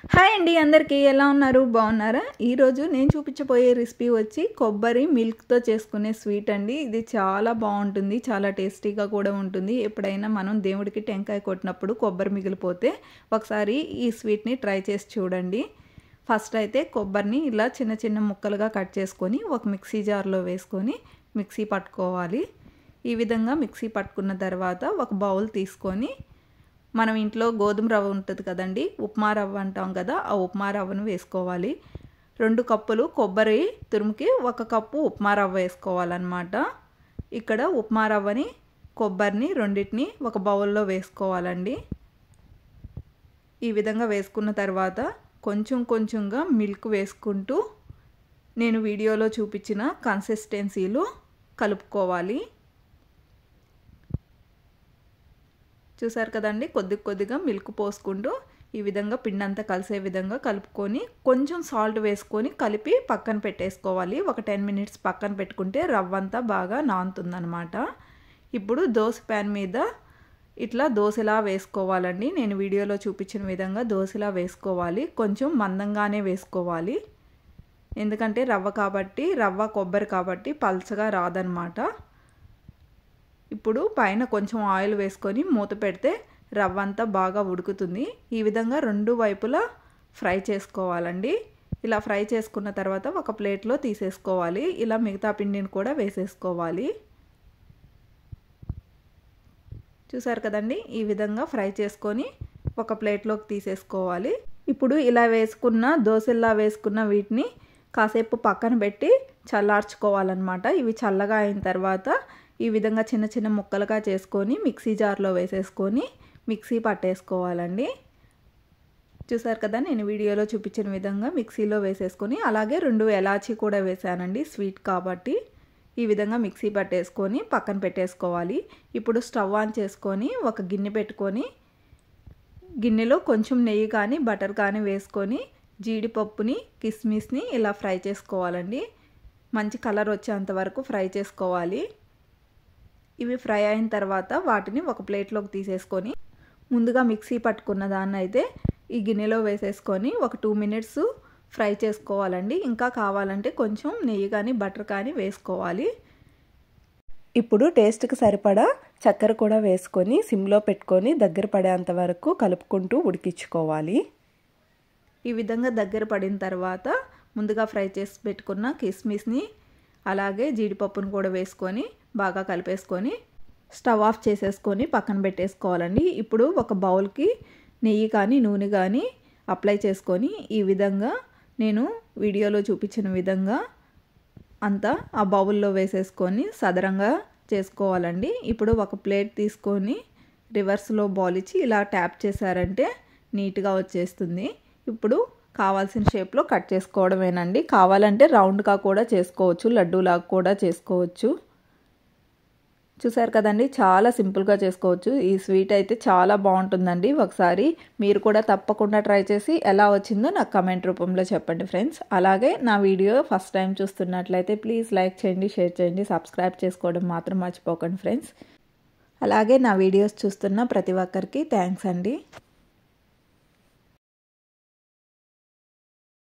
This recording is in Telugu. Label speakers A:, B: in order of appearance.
A: హాయ్ అండి, అందరికీ ఎలా ఉన్నారు? బాగున్నారా? ఈరోజు నేను చూపించబోయే రెసిపీ వచ్చి కొబ్బరి మిల్క్తో చేసుకునే స్వీట్ అండి. ఇది చాలా బాగుంటుంది, చాలా టేస్టీగా కూడా ఉంటుంది. ఎప్పుడైనా మనం దేవుడికి టెంకాయ కొట్టినప్పుడు కొబ్బరి మిగిలిపోతే ఒకసారి ఈ స్వీట్ని ట్రై చేసి చూడండి. ఫస్ట్ అయితే కొబ్బరిని ఇలా చిన్న చిన్న ముక్కలుగా కట్ చేసుకొని ఒక మిక్సీ జార్లో వేసుకొని మిక్సీ పట్టుకోవాలి. ఈ విధంగా మిక్సీ పట్టుకున్న తర్వాత ఒక బౌల్ తీసుకొని మనం ఇంట్లో గోధుమ రవ్వ ఉంటుంది కదండి, ఉప్మా రవ్వ అంటాం కదా, ఆ ఉప్మా రవ్వను వేసుకోవాలి. 2 కప్పులు కొబ్బరి తురుముకి 1 కప్పు ఉప్మా రవ్వ వేసుకోవాలన్నమాట. ఇక్కడ ఉప్మా రవ్వని కొబ్బరిని రెండింటిని ఒక బౌల్లో వేసుకోవాలండి. ఈ విధంగా వేసుకున్న తర్వాత కొంచెం కొంచెంగా మిల్క్ వేసుకుంటూ నేను వీడియోలో చూపించిన కన్సిస్టెన్సీలో కలుపుకోవాలి. చూసారు కదండి, కొద్ది కొద్దిగా మిల్క్ పోసుకుంటూ ఈ విధంగా పిండి అంతా కలిసే విధంగా కలుపుకొని కొంచెం సాల్ట్ వేసుకొని కలిపి పక్కన పెట్టేసుకోవాలి. ఒక 10 మినిట్స్ పక్కన పెట్టుకుంటే రవ్వ అంతా బాగా నానుతుందన్నమాట. ఇప్పుడు దోశ ప్యాన్ మీద ఇట్లా దోశలా వేసుకోవాలండి. నేను వీడియోలో చూపించిన విధంగా దోశలా వేసుకోవాలి. కొంచెం మందంగానే వేసుకోవాలి, ఎందుకంటే రవ్వ కొబ్బరి కాబట్టి పల్చగా రాదనమాట. ఇప్పుడు పైన కొంచెం ఆయిల్ వేసుకొని మూత పెడితే రవ్వ అంతా బాగా ఉడుకుతుంది. ఈ విధంగా 2 వైపులా ఫ్రై చేసుకోవాలండి. ఇలా ఫ్రై చేసుకున్న తర్వాత ఒక ప్లేట్లో తీసేసుకోవాలి. ఇలా మిగతా పిండిని కూడా వేసేసుకోవాలి. చూసారు కదండి, ఈ విధంగా ఫ్రై చేసుకొని ఒక ప్లేట్లోకి తీసేసుకోవాలి. ఇప్పుడు ఇలా దోశల్లా వేసుకున్న వీటిని కాసేపు పక్కన పెట్టి చల్లార్చుకోవాలన్నమాట. ఇవి చల్లగా అయిన తర్వాత ఈ విధంగా చిన్న చిన్న ముక్కలుగా చేసుకొని మిక్సీ జార్లో వేసేసుకొని మిక్సీ పట్టేసుకోవాలండి. చూసారు కదా, నేను వీడియోలో చూపించిన విధంగా మిక్సీలో వేసేసుకొని అలాగే 2 ఎలాచీ కూడా వేసానండి, స్వీట్ కాబట్టి. ఈ విధంగా మిక్సీ పట్టేసుకొని పక్కన పెట్టేసుకోవాలి. ఇప్పుడు స్టవ్ ఆన్ చేసుకొని ఒక గిన్నె పెట్టుకొని గిన్నెలో కొంచెం నెయ్యి కానీ బటర్ కానీ వేసుకొని జీడిపప్పుని కిస్మిస్ని ఇలా ఫ్రై చేసుకోవాలండి. మంచి కలర్ వచ్చేంత వరకు ఫ్రై చేసుకోవాలి. ఇవి ఫ్రై అయిన తర్వాత వాటిని ఒక ప్లేట్లోకి తీసేసుకొని ముందుగా మిక్సీ పట్టుకున్న దాన్ని అయితే ఈ గిన్నెలో వేసేసుకొని ఒక 2 మినిట్స్ ఫ్రై చేసుకోవాలండి. ఇంకా కావాలంటే కొంచెం నెయ్యి కానీ బటర్ కానీ వేసుకోవాలి. ఇప్పుడు టేస్ట్కి సరిపడా చక్కెర కూడా వేసుకొని సిమ్లో పెట్టుకొని దగ్గర పడేంత వరకు కలుపుకుంటూ ఉడికించుకోవాలి. ఈ విధంగా దగ్గర పడిన తర్వాత ముందుగా ఫ్రై చేసి పెట్టుకున్న కిస్మిస్ని అలాగే జీడిపప్పును కూడా వేసుకొని బాగా కలిపేసుకొని స్టవ్ ఆఫ్ చేసేసుకొని పక్కన పెట్టేసుకోవాలండి. ఇప్పుడు ఒక బౌల్కి నెయ్యి కానీ నూనె కానీ అప్లై చేసుకొని ఈ విధంగా నేను వీడియోలో చూపించిన విధంగా అంతా ఆ బౌల్లో వేసేసుకొని సదరంగా చేసుకోవాలండి. ఇప్పుడు ఒక ప్లేట్ తీసుకొని రివర్స్లో బౌల్ ఇచ్చి ఇలా ట్యాప్ చేశారంటే నీట్గా వచ్చేస్తుంది. ఇప్పుడు కావాల్సిన షేప్లో కట్ చేసుకోవడమేనండి. కావాలంటే రౌండ్గా కూడా చేసుకోవచ్చు, లడ్డూలాగా కూడా చేసుకోవచ్చు. చూసారు కదండి, చాలా సింపుల్గా చేసుకోవచ్చు. ఈ స్వీట్ అయితే చాలా బాగుంటుందండి. ఒకసారి మీరు కూడా తప్పకుండా ట్రై చేసి ఎలా వచ్చిందో నాకు కమెంట్ రూపంలో చెప్పండి ఫ్రెండ్స్. అలాగే నా వీడియో ఫస్ట్ టైం చూస్తున్నట్లయితే ప్లీజ్ లైక్ చేయండి, షేర్ చేయండి, సబ్స్క్రైబ్ చేసుకోవడం మాత్రం మర్చిపోకండి ఫ్రెండ్స్. అలాగే నా వీడియోస్ చూస్తున్న ప్రతి ఒక్కరికి థ్యాంక్స్ అండి.